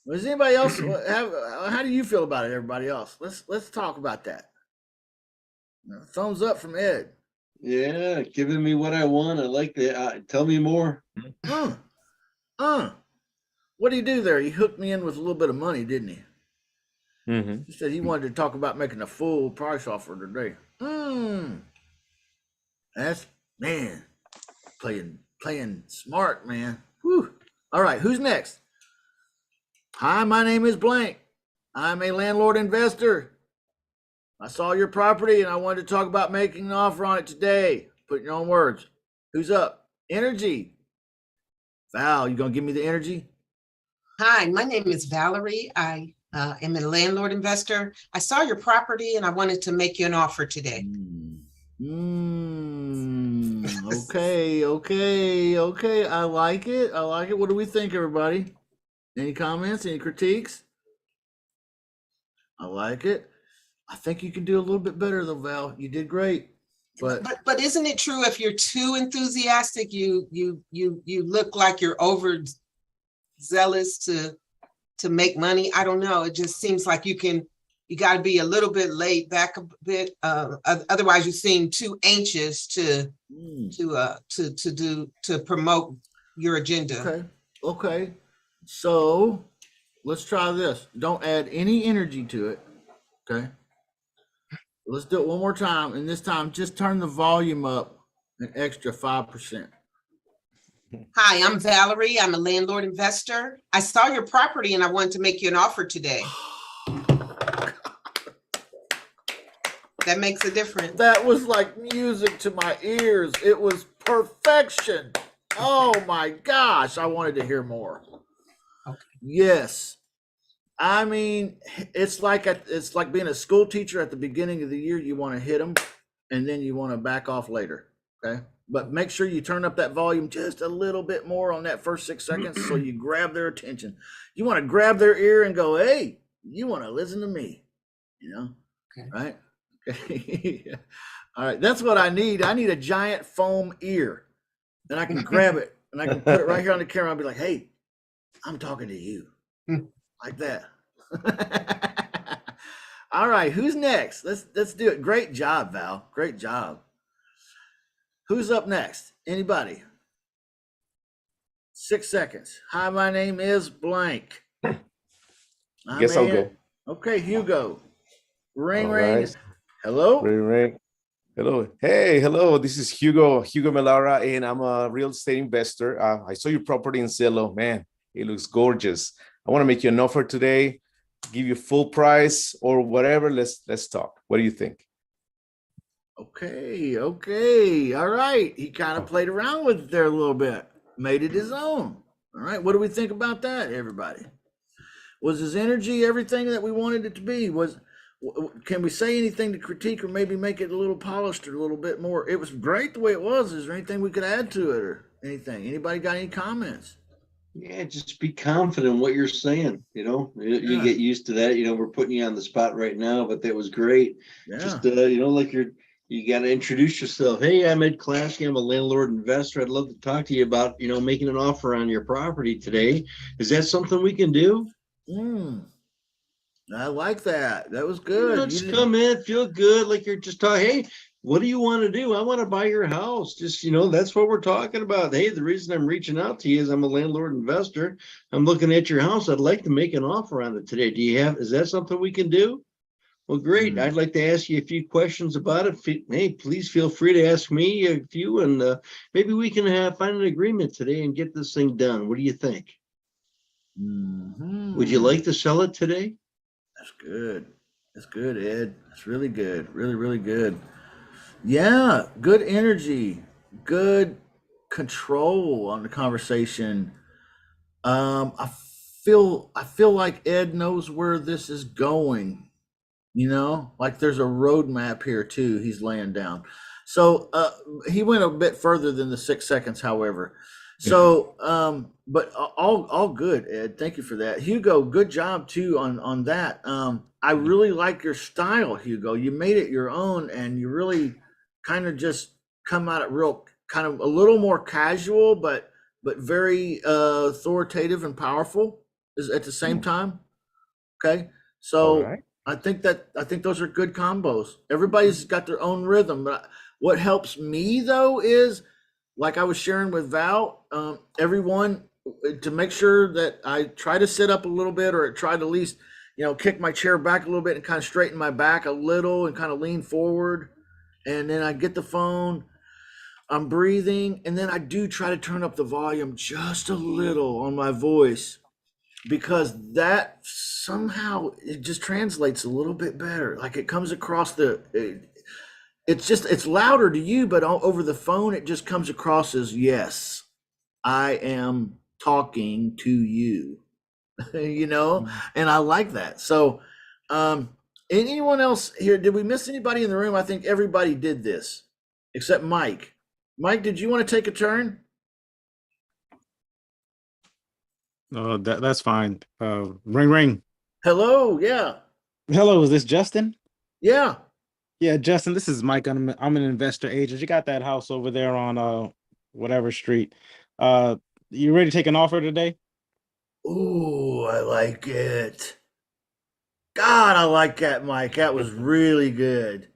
Does anybody else have? How do you feel about it? Everybody else, let's talk about that. Thumbs up from Ed. Yeah, giving me what I want. I like that. Tell me more. What did he do there? He hooked me in with a little bit of money, didn't he? Mm-hmm. He said he wanted to talk about making a full price offer today. That's man, playing smart, man. Whew. All right, who's next? Hi, my name is blank. I'm a landlord investor. I saw your property and I wanted to talk about making an offer on it today. Put in your own words. Who's up? Energy. Val, you gonna give me the energy? Hi, my name is Valerie. I am a landlord investor. I saw your property and I wanted to make you an offer today. Okay. I like it. What do we think, everybody? Any comments? Any critiques? I like it. I think you can do a little bit better though, Val. You did great. But isn't it true if you're too enthusiastic, you look like you're overzealous to make money? I don't know. It just seems like you got to be a little bit laid back a bit. Otherwise, you seem too anxious to promote your agenda. Okay. So let's try this. Don't add any energy to it. Okay. Let's do it one more time. And this time, just turn the volume up an extra 5%. Hi, I'm Valerie. I'm a landlord investor. I saw your property and I wanted to make you an offer today. That makes a difference. That was like music to my ears. It was perfection. Oh my gosh. I wanted to hear more. Okay. Yes. I mean, it's like being a school teacher at the beginning of the year. You want to hit them and then you want to back off later. Okay. But make sure you turn up that volume just a little bit more on that first 6 seconds so you grab their attention. You want to grab their ear and go, hey, you want to listen to me, Okay. Right? Okay. All right. That's what I need. I need a giant foam ear and I can grab it and I can put it right here on the camera. I'll be like, hey, I'm talking to you. Like that. All right, who's next? Let's do it. Great job, Val. Great job. Who's up next? Anybody? 6 seconds. Hi, my name is blank. I'm Guess I'll in. go. Okay, Hugo. Ring, All ring. right. Hello. Ring. Hello. Hey, hello. This is Hugo Melara, and I'm a real estate investor. I saw your property in Zillow. Man, it looks gorgeous. I want to make you an offer today, give you full price or whatever. Let's talk. What do you think? Okay, okay. All right. He kind of played around with it there a little bit, made it his own. All right. What do we think about that, everybody? Was his energy everything that we wanted it to be? Can we say anything to critique or maybe make it a little polished or a little bit more? It was great the way it was. Is there anything we could add to it or anything? Anybody got any comments? Yeah, just be confident in what you're saying. You Yeah. get used to that. We're putting you on the spot right now, but that was great. Yeah. Just like you got to introduce yourself. Hey, I'm Ed Klasky. I'm a landlord investor. I'd love to talk to you about making an offer on your property today. Is that something we can do? I like that. That was good. Just come in, feel good, like you're just talking. Hey, what do you want to do? I want to buy your house. Just, that's what we're talking about. Hey, the reason I'm reaching out to you is I'm a landlord investor. I'm looking at your house. I'd like to make an offer on it today. Is that something we can do? Well, great. I'd like to ask you a few questions about it. Hey, please feel free to ask me a few, and maybe we can find an agreement today and get this thing done. What do you think? Would you like to sell it today? That's good. That's good, Ed. That's really good. Really, really good. Yeah, good energy, good control on the conversation. I feel like Ed knows where this is going. Like there's a roadmap here too. He's laying down. So he went a bit further than the 6 seconds, however. So but all good, Ed. Thank you for that. Hugo, good job too on that. I really like your style, Hugo. You made it your own and you really kind of just come out at real kind of a little more casual, but very authoritative and powerful is at the same time. Okay. All So right. I think those are good combos. Everybody's got their own rhythm. But what helps me though is, like I was sharing with Val, everyone to make sure that I try to sit up a little bit or try to at least, kick my chair back a little bit and kind of straighten my back a little and kind of lean forward. And then I get the phone, I'm breathing, and then I do try to turn up the volume just a little on my voice because that somehow it just translates a little bit better. Like it comes across it's louder to you, but over the phone, it just comes across as, yes, I am talking to you, and I like that. So, anyone else here? Did we miss anybody in the room? I think everybody did this except Mike. Mike, did you want to take a turn? That's fine. Ring, ring. Hello. Yeah. Hello, is this Justin? Yeah. Yeah, Justin, this is Mike. I'm an investor agent. You got that house over there on whatever street. You ready to take an offer today? Ooh, I like it. God, I like that, Mike. That was really good.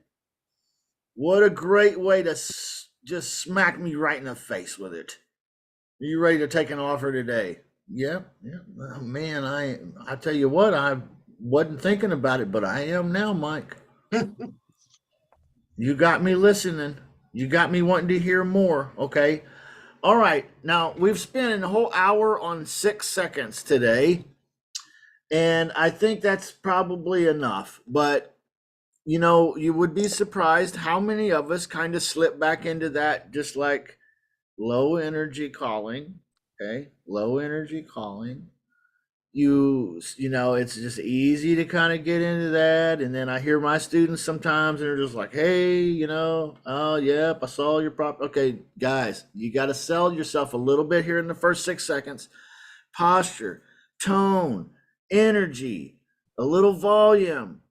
What a great way to just smack me right in the face with it. Are you ready to take an offer today? Yeah, yeah. Oh, man, I tell you what, I wasn't thinking about it, but I am now, Mike. You got me listening. You got me wanting to hear more. Okay. All right. Now we've spent a whole hour on 6 seconds today. And I think that's probably enough. But you would be surprised how many of us kind of slip back into that, just like low energy calling. Okay. Low energy calling. It's just easy to kind of get into that. And then I hear my students sometimes and they're just like, hey, oh, yep, I saw your prop. Okay, guys, you got to sell yourself a little bit here in the first 6 seconds. Posture, tone, energy, a little volume.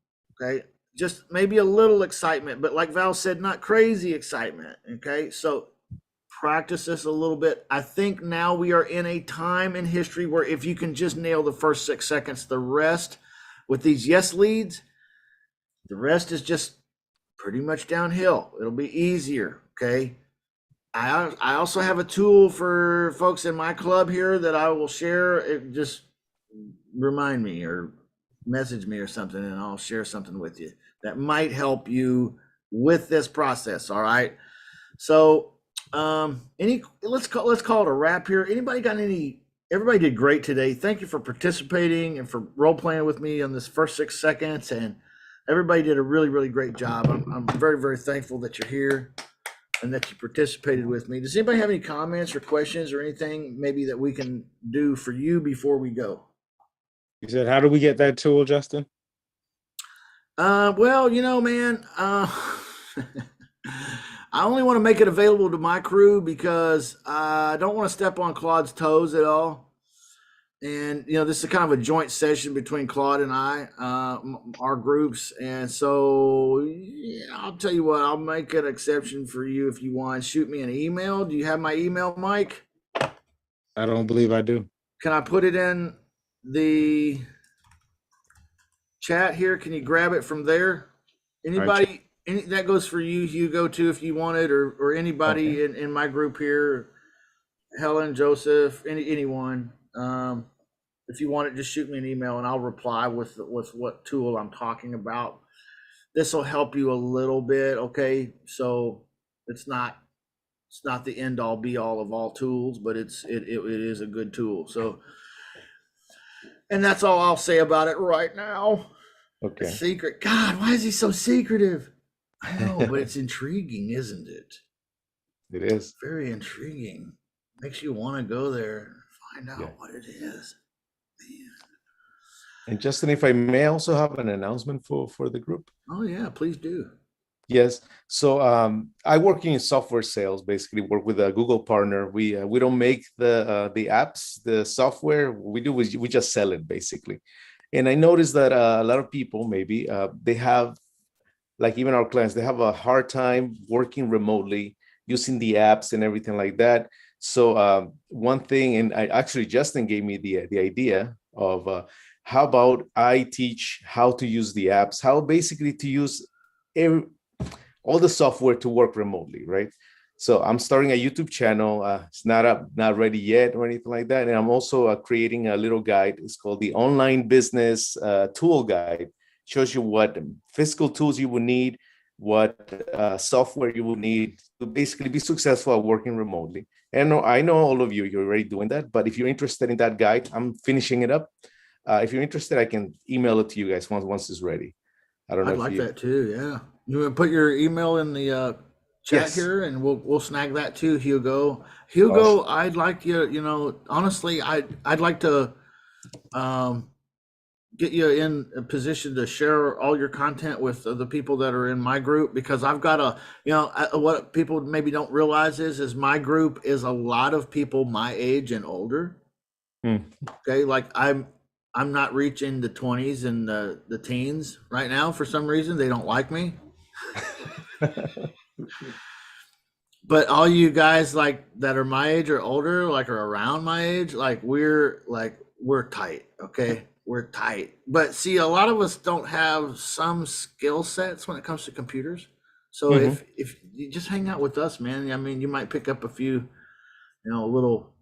Okay. Just maybe a little excitement, but like Val said, not crazy excitement. Okay. So practice this a little bit. I think now we are in a time in history where if you can just nail the first 6 seconds, the rest with these yes leads, The rest is just pretty much downhill. It'll be easier. Okay. I also have a tool for folks in my club here that I will share. It just remind me or message me or something, and I'll share something with you that might help you with this process. All right. So let's call it a wrap here. Anybody got any? Everybody did great today. Thank you for participating and for role playing with me on this first 6 seconds. And everybody did a really, really great job. I'm very, very thankful that you're here and that you participated with me. Does anybody have any comments or questions or anything maybe that we can do for you before we go? You said, how do we get that tool, Justin? Well, man, I only want to make it available to my crew because I don't want to step on Claude's toes at all. And, this is kind of a joint session between Claude and I, our groups. And so I'll tell you what, I'll make an exception for you if you want. Shoot me an email. Do you have my email, Mike? I don't believe I do. Can I put it in the chat here? Can you grab it from there? Anybody, that goes for you, Hugo, too, if you want it, or anybody in my group here, Helen, Joseph, anyone. If you want it, just shoot me an email and I'll reply with what tool I'm talking about. This will help you a little bit. Okay. So it's not the end all be all of all tools, but it is a good tool. So, and that's all I'll say about it right now. Okay. Secret. God, why is he so secretive? I know, but it's intriguing, isn't it? It is. Very intriguing. Makes you want to go there and find out what it is. Man. And Justin, if I may also have an announcement for the group. Oh yeah, please do. Yes. So I work in software sales, basically work with a Google partner. We don't make the apps, the software. We just sell it basically. And I noticed that a lot of people, maybe they have, like even our clients, they have a hard time working remotely, using the apps and everything like that. So one thing, and Justin gave me the idea of how about I teach how to use the apps, how basically to use all the software to work remotely, right? So I'm starting a YouTube channel. It's not ready yet or anything like that. And I'm also creating a little guide. It's called the Online Business Tool Guide. Shows you what physical tools you will need, what software you will need to basically be successful at working remotely. And I know all of you're already doing that, but if you're interested in that guide, I'm finishing it up. If you're interested, I can email it to you guys once it's ready. I don't know. I'd like that too. Yeah, you want to put your email in the chat here, and we'll snag that too, Hugo. Hugo, awesome. I'd like you. Honestly, I'd like to get you in a position to share all your content with the people that are in my group, because I've got what people maybe don't realize is my group is a lot of people my age and older. Okay, like I'm not reaching the 20s and the teens right now. For some reason, they don't like me. But all you guys like that are my age or older, like are around my age, like we're tight. Okay, we're tight. But see, a lot of us don't have some skill sets when it comes to computers. So if you just hang out with us, man, I mean, you might pick up a few, little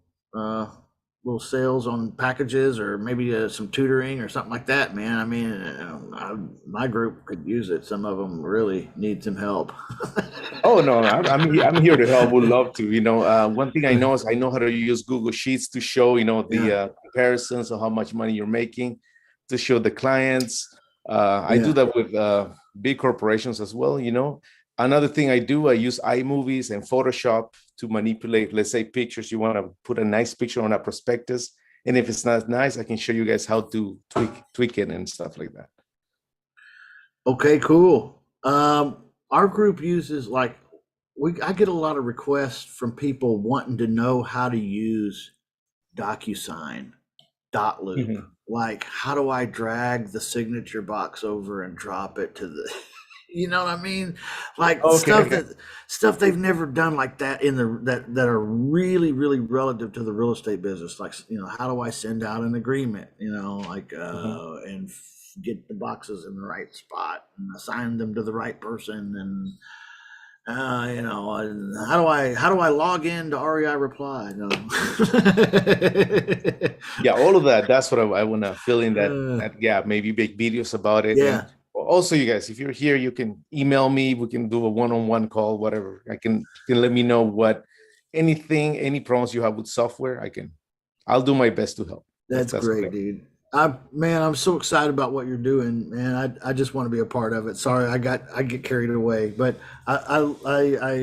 sales on packages, or maybe some tutoring or something like that, man. I mean, my group could use it. Some of them really need some help. Oh no, I'm here to help. Would love to. One thing I know is I know how to use Google Sheets to show the comparisons of how much money you're making, to show the clients. I do that with big corporations as well. Another thing I do, I use iMovies and Photoshop to manipulate, let's say, pictures. You want to put a nice picture on a prospectus, and if it's not nice, I can show you guys how to tweak it and stuff like that. Okay, cool. Our group uses I get a lot of requests from people wanting to know how to use DocuSign, Dotloop. Like, how do I drag the signature box over and drop it to the You know what I mean? Like Okay. stuff they've never done like that in that are really, really relative to the real estate business. Like, how do I send out an agreement? Like and get the boxes in the right spot and assign them to the right person, and how do I log in to REI Reply? No. Yeah, all of that. That's what I want to fill in Uh, that gap. Maybe make videos about it. And yeah, also, you guys, if you're here, you can email me. We can do a one-on-one call, whatever. You can let me know any problems you have with software. I'll do my best to help. that's That's what great, dude. I'm so excited about what you're doing, man. I just want to be a part of it. Sorry, I get carried away, but I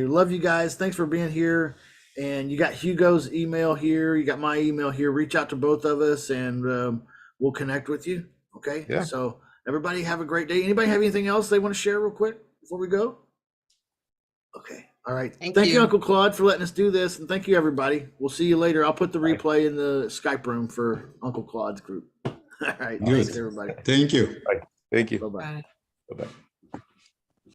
love you guys. Thanks for being here. And you got Hugo's email here. You got my email here. Reach out to both of us, and we'll connect with you. Okay. Yeah. So everybody have a great day. Anybody have anything else they want to share real quick before we go? Okay. All right. Thank Thank you, you. Uncle Claude, for letting us do this. And thank you, everybody. We'll see you later. I'll put the replay in the Skype room for Uncle Claude's group. All right. Good. Thanks, everybody. Thank you. Thank you. Bye-bye. Bye. Bye-bye.